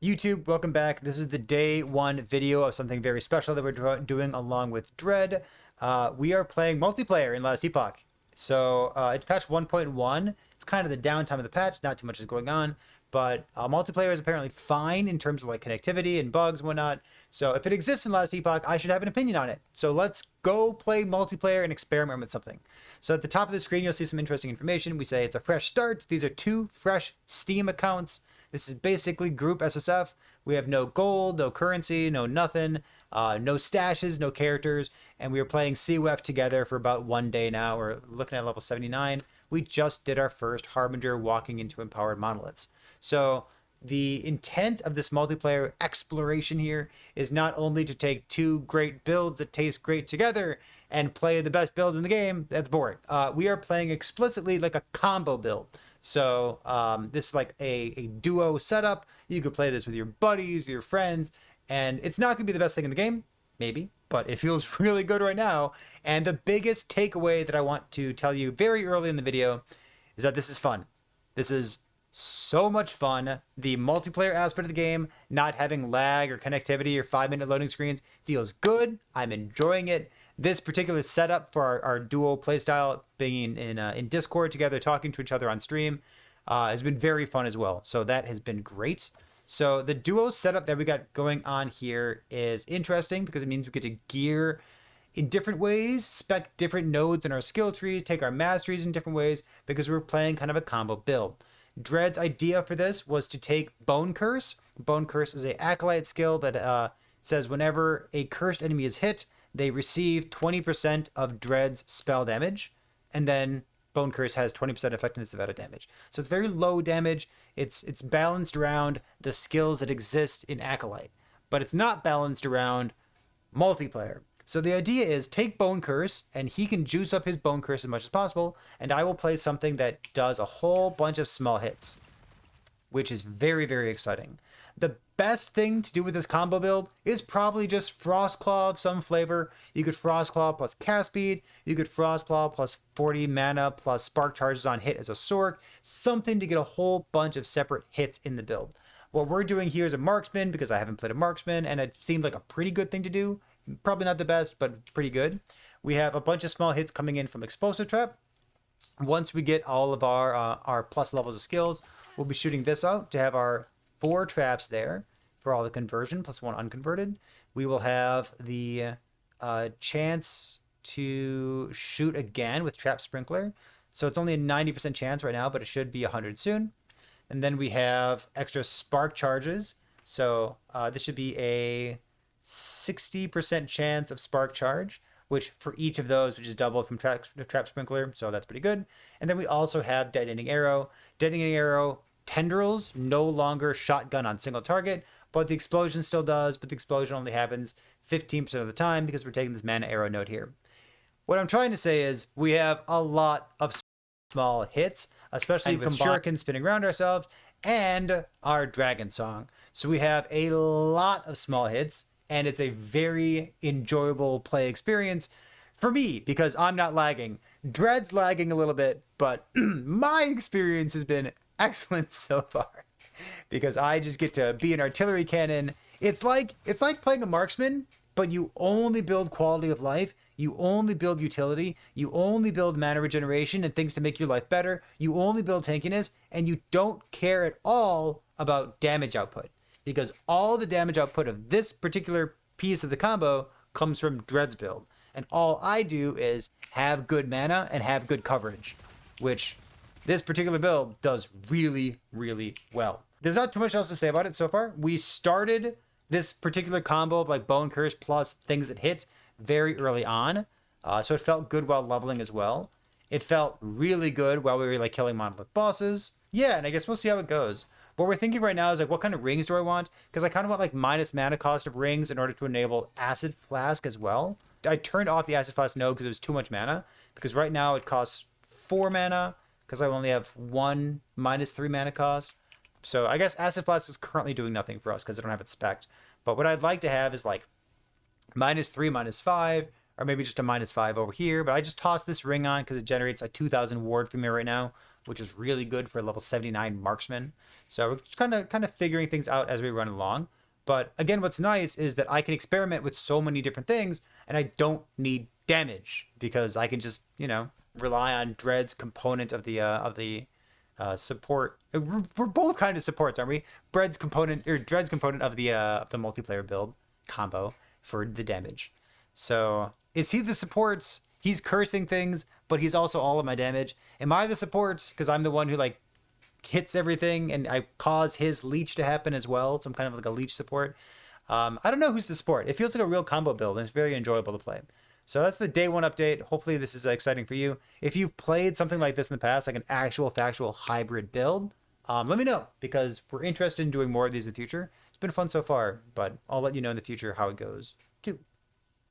YouTube, welcome back. This is the day one video of something very special that we're doing along with Dread. We are playing multiplayer in Last Epoch. So it's patch 1.1. It's kind of the downtime of the patch. Not too much is going on, but multiplayer is apparently fine in terms of like connectivity and bugs and whatnot. So if it exists in Last Epoch, I should have an opinion on it. So let's go play multiplayer and experiment with something. So at the top of the screen, you'll see some interesting information. We say it's a fresh start. These are 2 fresh Steam accounts. This is basically group SSF. We have no gold, no currency, no nothing, no stashes, no characters, and we are playing CWF together for about 1 day now. We're looking at level 79. We just did our first Harbinger walking into empowered monoliths. So the intent of this multiplayer exploration here is not only to take 2 great builds that taste great together and play the best builds in the game. That's boring. We are playing explicitly like a combo build. So this is like a duo setup. You could play this with your buddies, with your friends, and it's not going to be the best thing in the game, maybe, but it feels really good right now. And the biggest takeaway that I want to tell you very early in the video is that this is fun. This is so much fun. The multiplayer aspect of the game, not having lag or connectivity or 5-minute loading screens, feels good. I'm enjoying it. This particular setup for our duo playstyle, being in Discord together, talking to each other on stream, has been very fun as well. So that has been great. So the duo setup that we got going on here is interesting because it means we get to gear in different ways, spec different nodes in our skill trees, take our masteries in different ways because we're playing kind of a combo build. Dread's idea for this was to take Bone Curse. Bone Curse is a acolyte skill that says whenever a cursed enemy is hit, they receive 20% of Dread's spell damage, and then Bone Curse has 20% effectiveness of auto damage. So it's very low damage. It's balanced around the skills that exist in acolyte, but it's not balanced around multiplayer. So the idea is take Bone Curse, and he can juice up his Bone Curse as much as possible, and I will play something that does a whole bunch of small hits, which is very, very exciting. The best thing to do with this combo build is probably just Frostclaw of some flavor. You could Frostclaw plus cast speed. You could Frostclaw plus 40 mana plus spark charges on hit as a Sork. Something to get a whole bunch of separate hits in the build. What we're doing here is a Marksman because I haven't played a Marksman, and it seemed like a pretty good thing to do. Probably not the best, but pretty good. We have a bunch of small hits coming in from Explosive Trap. Once we get all of our plus levels of skills, we'll be shooting this out to have our 4 traps there for all the conversion, plus 1 unconverted. We will have the chance to shoot again with Trap Sprinkler. So it's only a 90% chance right now, but it should be 100 soon. And then we have extra spark charges. So this should be a 60% chance of spark charge, which for each of those, which is doubled from trap sprinkler, so that's pretty good. And then we also have detonating arrow. Detonating arrow tendrils no longer shotgun on single target, but the explosion still does, but the explosion only happens 15% of the time because we're taking this mana arrow node here. What I'm trying to say is we have a lot of small hits, especially with Shuriken spinning around ourselves and our dragon song. So we have a lot of small hits, and it's a very enjoyable play experience for me because I'm not lagging. Dread's lagging a little bit, but my experience has been excellent so far because I just get to be an artillery cannon. It's like playing a marksman, but you only build quality of life. You only build utility. You only build mana regeneration and things to make your life better. You only build tankiness, and you don't care at all about damage output. Because all the damage output of this particular piece of the combo comes from Dread's build. And all I do is have good mana and have good coverage, which this particular build does really, really well. There's not too much else to say about it so far. We started this particular combo of like Bone Curse plus things that hit very early on. So it felt good while leveling as well. It felt really good while we were like killing monolith bosses. Yeah, and I guess we'll see how it goes. What we're thinking right now is like, what kind of rings do I want? Because I kind of want like minus mana cost of rings in order to enable Acid Flask as well. I turned off the Acid Flask node because it was too much mana. Because right now it costs 4 mana because I only have 1 -3 mana cost. So I guess Acid Flask is currently doing nothing for us because I don't have it spec'd. But what I'd like to have is like -3, -5, or maybe just a -5 over here. But I just tossed this ring on because it generates a 2,000 ward for me right now which is really good for level 79 marksman. So we're just kind of figuring things out as we run along. But again, what's nice is that I can experiment with so many different things, and I don't need damage because I can just rely on Dread's component of the support. We're both kind of supports, aren't we? Dread's component of the multiplayer build combo for the damage. So is he the supports? He's cursing things, but he's also all of my damage. Am I the supports because I'm the one who like hits everything and I cause his leech to happen as well? So I'm kind of like a leech support. I don't know who's the support. It feels like a real combo build and it's very enjoyable to play. So that's the day one update. Hopefully this is exciting for you. If you've played something like this in the past, like an actual factual hybrid build, let me know because we're interested in doing more of these in the future. It's been fun so far, but I'll let you know in the future how it goes too.